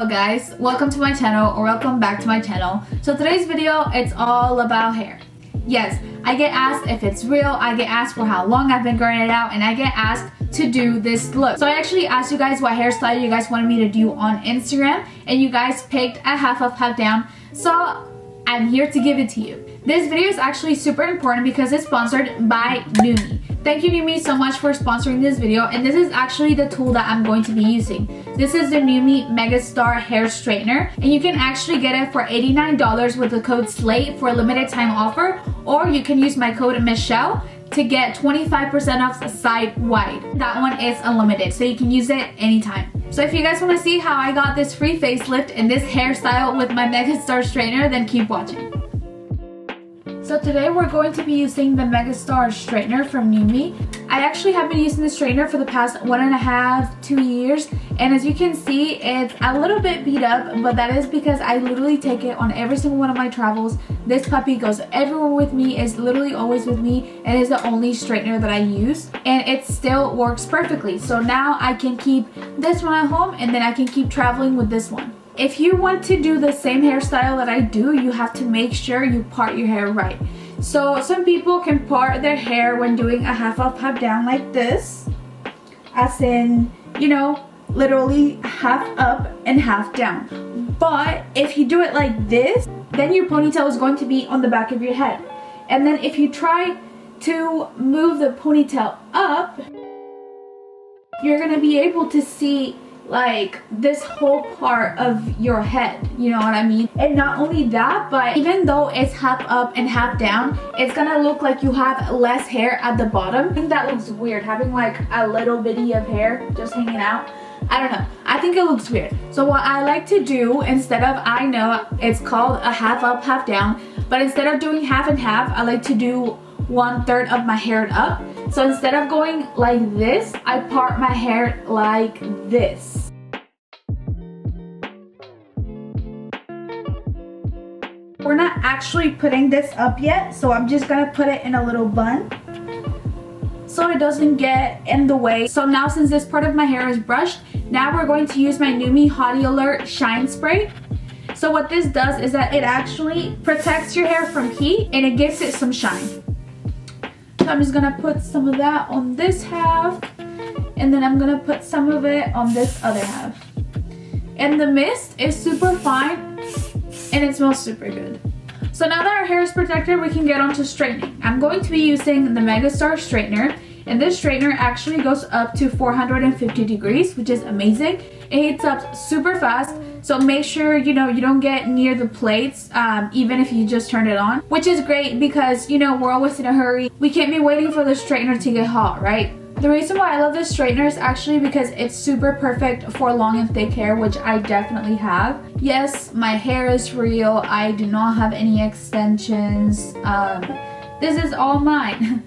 Hello guys, welcome to my channel or welcome back to my channel. So today's video, it's all about hair. Yes, I get asked if it's real, I get asked for how long I've been growing it out, and I get asked to do this look. So I actually asked you guys what hairstyle you guys wanted me to do on Instagram, and you guys picked a half up, half down. So I'm here to give it to you. This video is actually super important because it's sponsored by Numestyle. Thank you Numestyle so much for sponsoring this video, and this is actually the tool that I'm going to be using. This is the Numestyle Megastar hair straightener, and you can actually get it for $89 with the code SLATE for a limited time offer, or you can use my code Michelle to get 25% off site wide. That one is unlimited, so you can use it anytime. So if you guys want to see how I got this free facelift and this hairstyle with my Megastar straightener, then keep watching. So today we're going to be using the Megastar straightener from Numestyle. I actually have been using this straightener for the past 1.5 to 2 years, and as you can see, it's a little bit beat up, but that is because I literally take it on every single one of my travels. This puppy goes everywhere with me, is literally always with me, and is the only straightener that I use, and it still works perfectly. So now I can keep this one at home, and then I can keep traveling with this one. If you want to do the same hairstyle that I do, you have to make sure you part your hair right. So some people can part their hair when doing a half up, half down like this. As in, you know, literally half up and half down. But if you do it like this, then your ponytail is going to be on the back of your head. And then if you try to move the ponytail up, you're gonna be able to see like this whole part of your head, you know what I mean? And not only that, but even though it's half up and half down, it's gonna look like you have less hair at the bottom. I think that looks weird, having like a little bitty of hair just hanging out. I don't know, I think it looks weird. So what I like to do, instead of, I know it's called a half up, half down, but instead of doing half and half, I like to do 1/3 of my hair up. So instead of going like this, I part my hair like this. We're not actually putting this up yet, so I'm just gonna put it in a little bun so it doesn't get in the way. So now since this part of my hair is brushed, now we're going to use my Numestyle Hottie Alert Shine Spray. So what this does is that it actually protects your hair from heat and it gives it some shine. So I'm just gonna put some of that on this half, and then I'm gonna put some of it on this other half. And the mist is super fine and it smells super good. So now that our hair is protected, we can get on to straightening. I'm going to be using the Megastar straightener, and this straightener actually goes up to 450 degrees, which is amazing. It heats up super fast, so make sure you don't get near the plates even if you just turn it on, which is great because we're always in a hurry. We can't be waiting for the straightener to get hot, right? The reason why I love this straightener is actually because it's super perfect for long and thick hair, which I definitely have. Yes, my hair is real. I do not have any extensions. This is all mine.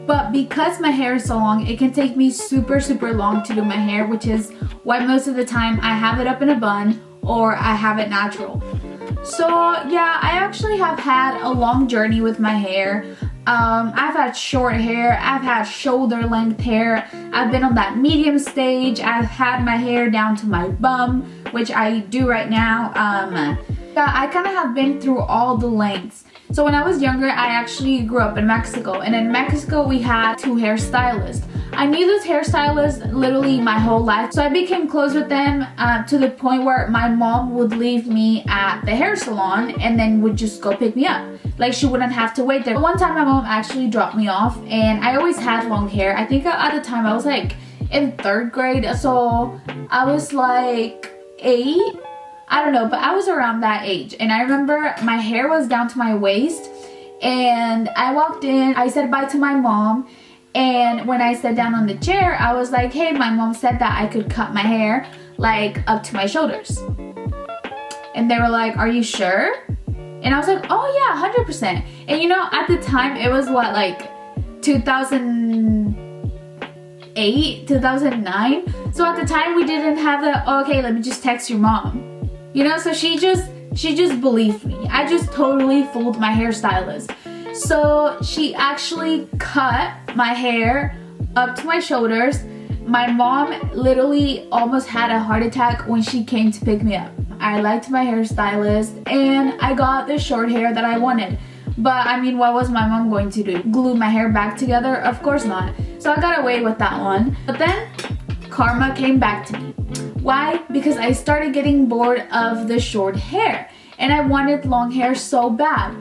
But because my hair is so long, it can take me super long to do my hair, which is why most of the time I have it up in a bun or I have it natural. So yeah, I actually have had a long journey with my hair. I've had short hair, I've had shoulder length hair, I've been on that medium stage, I've had my hair down to my bum, which I do right now. Yeah, I kind of have been through all the lengths. So when I was younger, I actually grew up in Mexico, and in Mexico we had 2 hairstylists. I knew this hairstylist literally my whole life, so I became close with them to the point where my mom would leave me at the hair salon and then would just go pick me up. Like, she wouldn't have to wait there. One time my mom actually dropped me off, and I always had long hair. I think at the time I was like in 3rd grade, so I was like 8. I don't know, but I was around that age, and I remember my hair was down to my waist, and I walked in, I said bye to my mom, and when I sat down on the chair, I was like, hey, my mom said that I could cut my hair like up to my shoulders. And they were like, are you sure? And I was like, oh yeah, 100%. And at the time, it was what, like 2008, 2009? So at the time, we didn't have the, oh, okay, let me just text your mom. So she just believed me. I just totally fooled my hairstylist. So she actually cut my hair up to my shoulders, My mom literally almost had a heart attack when she came to pick me up. I liked my hairstylist and I got the short hair that I wanted. But I mean, what was my mom going to do? Glue my hair back together? Of course not. So I got away with that one. But then karma came back to me. Why? Because I started getting bored of the short hair and I wanted long hair so bad.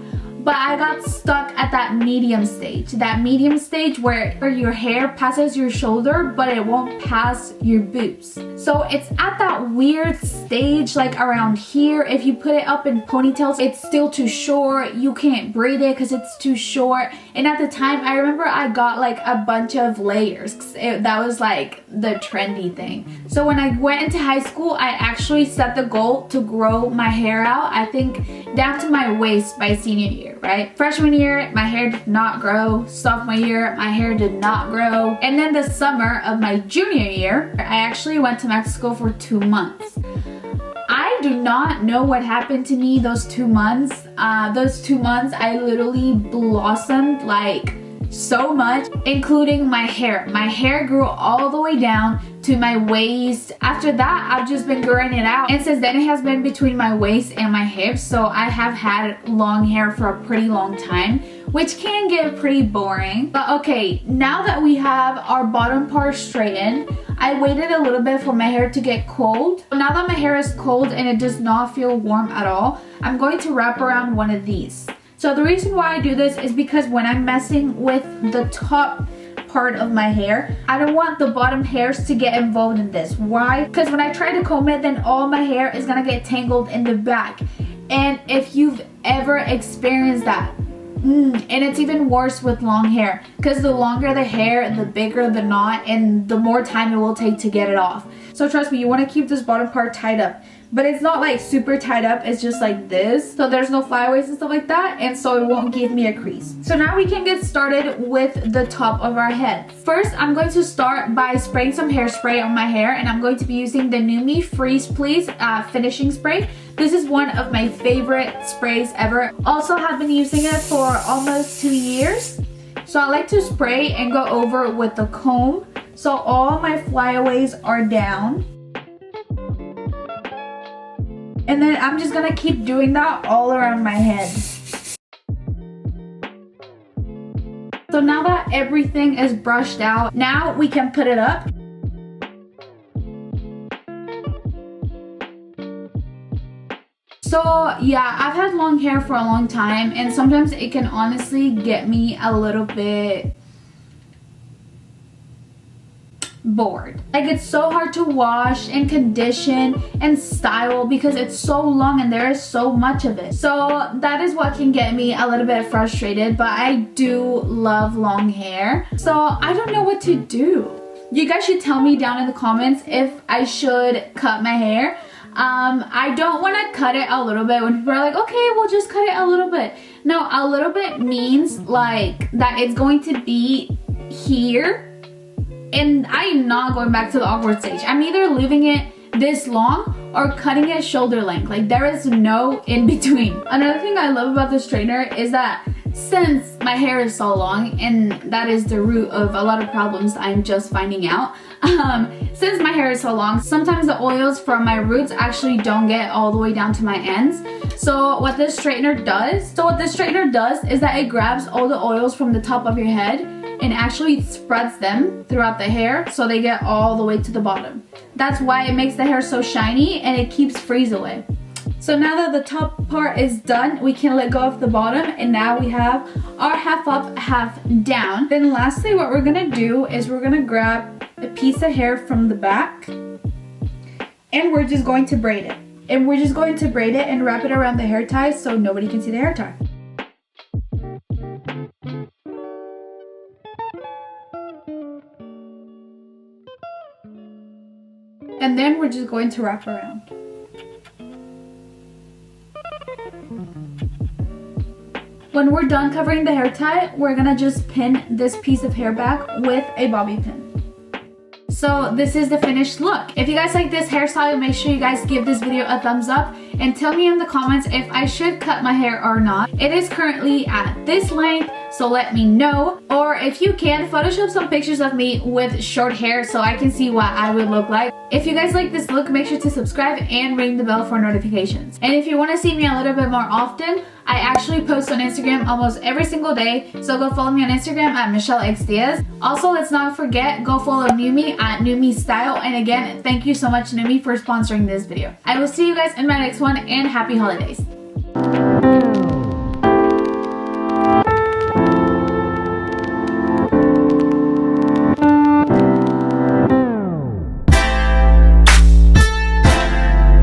But I got stuck at that medium stage where your hair passes your shoulder, but it won't pass your boobs. So it's at that weird stage, like around here. If you put it up in ponytails, it's still too short. You can't braid it because it's too short. And at the time, I remember I got like a bunch of layers. That was like the trendy thing. So when I went into high school, I actually set the goal to grow my hair out, I think down to my waist by senior year. Right? Freshman year, my hair did not grow. Sophomore year, my hair did not grow. And then the summer of my junior year, I actually went to Mexico for 2 months. I do not know what happened to me those 2 months. Those 2 months, I literally blossomed like so much, including my hair. My hair grew all the way down to my waist. After that, I've just been growing it out, and since then it has been between my waist and my hips, so I have had long hair for a pretty long time, which can get pretty boring. But okay, now that we have our bottom part straightened, I waited a little bit for my hair to get cold. Now that my hair is cold and it does not feel warm at all, I'm going to wrap around one of these. So the reason why I do this is because when I'm messing with the top part of my hair, I don't want the bottom hairs to get involved in this. Why? Because when I try to comb it, then all my hair is gonna get tangled in the back. And if you've ever experienced that, and it's even worse with long hair, because the longer the hair, the bigger the knot, and the more time it will take to get it off. So trust me, you want to keep this bottom part tied up. But it's not like super tied up, it's just like this. So there's no flyaways and stuff like that, and so it won't give me a crease. So now we can get started with the top of our head. First, I'm going to start by spraying some hairspray on my hair, and I'm going to be using the Numi Freeze Please finishing spray. This is one of my favorite sprays ever. Also have been using it for almost 2 years. So I like to spray and go over with the comb, so all my flyaways are down. And then I'm just gonna keep doing that all around my head. So now that everything is brushed out, now we can put it up. So yeah, I've had long hair for a long time, and sometimes it can honestly get me a little bit bored. Like, it's so hard to wash and condition and style because it's so long and there is so much of it. So that is what can get me a little bit frustrated, but I do love long hair. So I don't know what to do. You guys should tell me down in the comments if I should cut my hair. I don't want to cut it a little bit when people are like, okay, we'll just cut it a little bit. No, a little bit means like that it's going to be here. And I'm not going back to the awkward stage. I'm either leaving it this long or cutting it shoulder length. Like, there is no in between. Another thing I love about this straightener is that since my hair is so long, and that is the root of a lot of problems I'm just finding out, since my hair is so long, sometimes the oils from my roots actually don't get all the way down to my ends. So what this straightener does is that it grabs all the oils from the top of your head and actually spreads them throughout the hair so they get all the way to the bottom. That's why it makes the hair so shiny and it keeps frizz away. So now that the top part is done, we can let go of the bottom, and now we have our half up, half down. Then lastly, what we're gonna do is we're gonna grab a piece of hair from the back and we're just going to braid it. And we're just going to braid it and wrap it around the hair tie so nobody can see the hair tie. And then we're just going to wrap around. When we're done covering the hair tie, we're gonna just pin this piece of hair back with a bobby pin. So this is the finished look. If you guys like this hairstyle, make sure you guys give this video a thumbs up. and tell me in the comments if I should cut my hair or not. It is currently at this length, so let me know. Or if you can, Photoshop some pictures of me with short hair so I can see what I would look like. If you guys like this look, make sure to subscribe and ring the bell for notifications. And if you want to see me a little bit more often, I actually post on Instagram almost every single day, so go follow me on Instagram at Michelle Diaz. Also, let's not forget, go follow Numi at Numestyle. And again, thank you so much, Numi, for sponsoring this video. I will see you guys in my next one, and happy holidays.